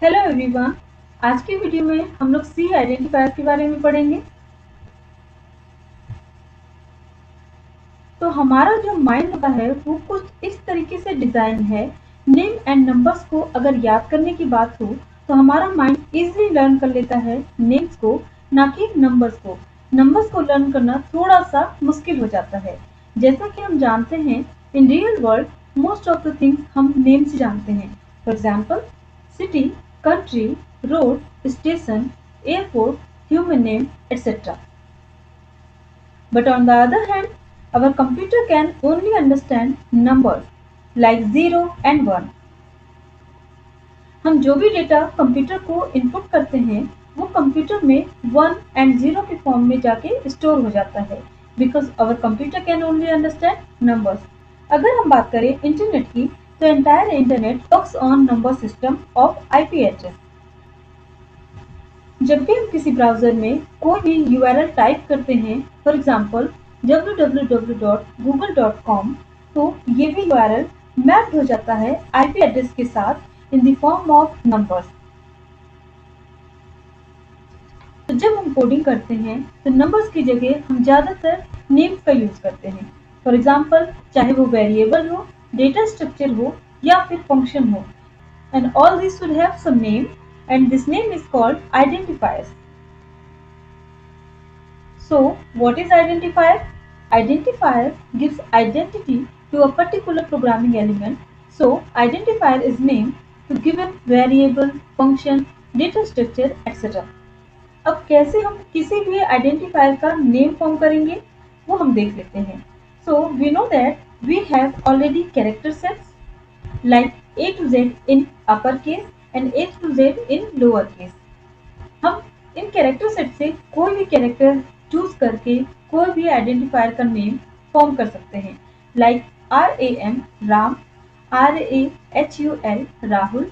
Hello everyone. आज की video में हम लोग सी आइडेंटिफायर के बारे में पढ़ेंगे। तो हमारा जो माइंड होता है वो कुछ इस तरीके से डिजाइन है। नेम एंड नंबर्स को अगर याद करने की बात हो तो हमारा माइंड इजीली लर्न कर लेता है नेम्स को, ना कि नंबर्स को। नंबर्स को लर्न करना थोड़ा सा मुश्किल हो जाता है। जैसा कि हम जानते हैं, in real world most of the things हम नेम से जानते हैं। For example, city, country, road, station, airport, human name, etc. But on the other hand, our computer can only understand numbers like 0 and 1. हम जो भी data computer को input करते हैं वो कंप्यूटर में 1 and 0 के फॉर्म में जाके स्टोर हो जाता है, because our computer can only understand numbers. अगर हम बात करें इंटरनेट की, तो entire internet works on number system of IP address. जब भी हम किसी ब्राउज़र में कोई भी यूआरएल टाइप करते हैं, फॉर एग्जाम्पल www.google.com, तो ये भी यूआरएल मैप्ड हो जाता है आईपी एड्रेस के साथ in the form of numbers. तो जब हम कोडिंग करते हैं तो नंबर्स की जगह हम ज़्यादातर नेम्स का यूज करते हैं। फॉर एग्जाम्पल, चाहे वो वेरिएबल हो, डेटा स्ट्रक्चर हो या फिर फंक्शन हो, and all these should have some name, and this name is called identifiers. So what is identifier? Identifier gives identity to a particular programming element. So identifier is named to given variable, function, data structure, etc. अब कैसे हम किसी भी identifier का name form करेंगे वो हम देख लेते हैं। So we know that we have already character sets like A to Z in uppercase and A to Z in lowercase. हम इन कैरेक्टर सेट से कोई भी कैरेक्टर चूज करके कोई भी आइडेंटिफायर का नेम फॉर्म कर सकते हैं, like RAM Ram, RAHUL Rahul,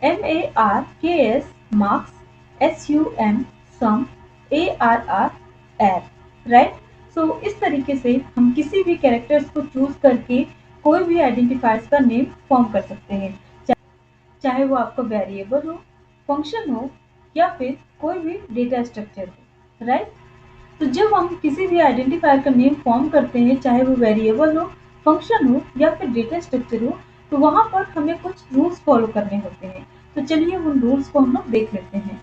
MARKS marks, SUM सम, ARR एर, राइट। सो इस तरीके से हम किसी भी कैरेक्टर्स को चूज करके कोई भी आइडेंटिफायर्स का नेम फॉर्म कर सकते हैं, चाहे वो आपका वेरिएबल हो, फंक्शन हो या फिर कोई भी डेटा स्ट्रक्चर हो, राइट। तो जब हम किसी भी आइडेंटिफायर का नेम फॉर्म करते हैं, चाहे वो वेरिएबल हो, फंक्शन हो या फिर डेटा स्ट्रक्चर हो, तो वहां पर हमें कुछ रूल्स फॉलो करने होते हैं। तो चलिए उन रूल्स को हम लोग देख लेते हैं।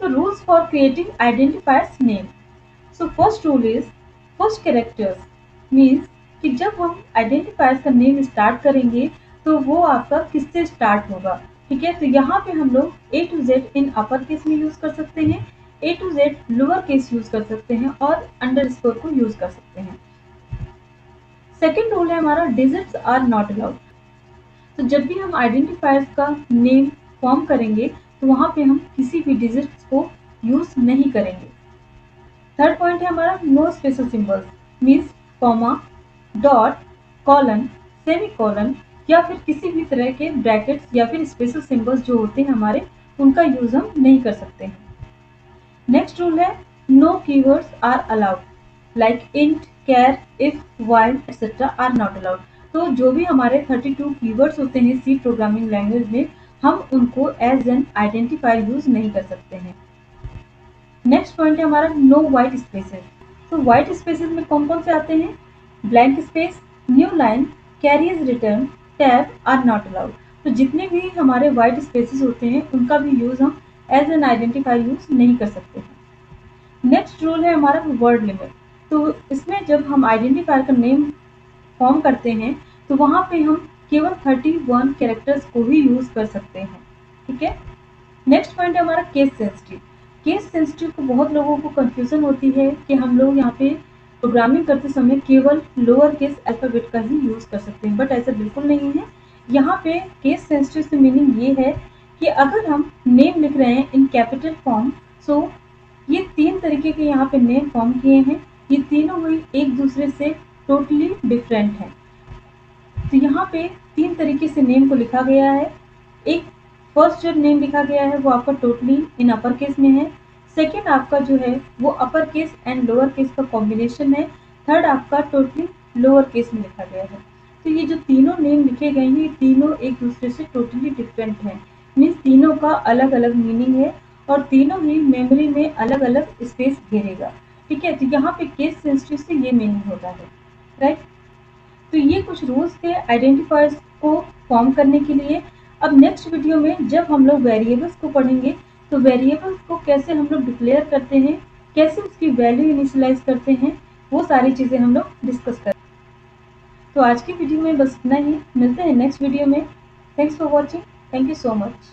So rules for creating identifiers name. So first rule is first characters, means कि जब हम आइडेंटिफायर्स का नेम स्टार्ट करेंगे तो वो आपका किससे स्टार्ट होगा, ठीक है। तो यहाँ पे हम लोग A to Z in upper case में यूज कर सकते हैं, A to Z lower case use कर सकते हैं और अंडरस्कोर को यूज कर सकते हैं। सेकेंड रूल है हमारा डिजिट्स आर नॉट अलाउड। तो जब भी हम आइडेंटिफायर्स का नेम फॉर्म करेंगे तो वहां पे हम किसी भी डिजिट्स को यूज नहीं करेंगे। थर्ड पॉइंट है हमारा no special symbols, means comma, dot, colon, semicolon या फिर किसी भी तरह के ब्रैकेट्स या फिर स्पेशल सिंबल्स जो होते हैं हमारे, उनका यूज हम नहीं कर सकते हैं। नेक्स्ट रूल है no keywords are allowed, like int, char, if, while etcetera are not allowed. तो जो भी हमारे 32 कीवर्ड्स होते हैं सी प्रोग्रामिंग लैंग्वेज में, हम उनको एज एन आइडेंटिफायर यूज नहीं कर सकते हैं। नेक्स्ट पॉइंट है हमारा नो व्हाइट स्पेसेस। तो व्हाइट स्पेसेस में कौन कौन से आते हैं? Blank space, new line, carriers return, tab are not allowed. तो जितने भी हमारे व्हाइट स्पेसेस होते हैं उनका भी यूज हम एज एन आइडेंटिफायर यूज नहीं कर सकते हैं। नेक्स्ट रूल है हमारा वर्ड लिमिट। तो इसमें जब हम आइडेंटिफायर का नेम फॉर्म करते हैं तो वहां पे हम केवल 31 कैरेक्टर्स को ही यूज कर सकते हैं, ठीक है। नेक्स्ट पॉइंट है हमारा केस सेंसिटिव। केस सेंसिटिव को बहुत लोगों को कंफ्यूजन होती है कि हम लोग यहाँ पे प्रोग्रामिंग करते समय केवल लोअर केस अल्फाबेट का ही यूज कर सकते हैं, बट ऐसा बिल्कुल नहीं है। यहाँ पे केस सेंसिटिव से मीनिंग ये है कि अगर हम नेम लिख रहे हैं इन कैपिटल फॉर्म, सो ये 3 तरीके के यहाँ पे नेम फॉर्म किए हैं, ये तीनों ही एक दूसरे से टोटली डिफरेंट है। तो यहाँ पे 3 तरीके से नेम को लिखा गया है। एक फर्स्ट जो नेम लिखा गया है वो आपका टोटली इन अपर केस में है। सेकेंड आपका जो है वो upper case and lower case का कॉम्बिनेशन है। थर्ड आपका टोटली लोअर केस में लिखा गया है। तो ये जो तीनों नेम लिखे गए हैं, ये तीनों एक दूसरे से टोटली डिफरेंट हैं। मीन्स तीनों का अलग अलग मीनिंग है और तीनों ही मेमोरी में अलग अलग स्पेस घेरेगा। ठीक है, तो यहाँ पे केस सेंसिटिव से ये मीनिंग होता है, राइट। तो ये कुछ रूल्स थे आइडेंटिफायर्स को फॉर्म करने के लिए। अब नेक्स्ट वीडियो में जब हम लोग वेरिएबल्स को पढ़ेंगे, तो वेरिएबल्स को कैसे हम लोग डिक्लेयर करते हैं, कैसे उसकी वैल्यू इनिशियलाइज करते हैं, वो सारी चीज़ें हम लोग डिस्कस करें। तो आज की वीडियो में बस इतना ही, मिलते हैं नेक्स्ट वीडियो में। Thanks for watching, thank you so much.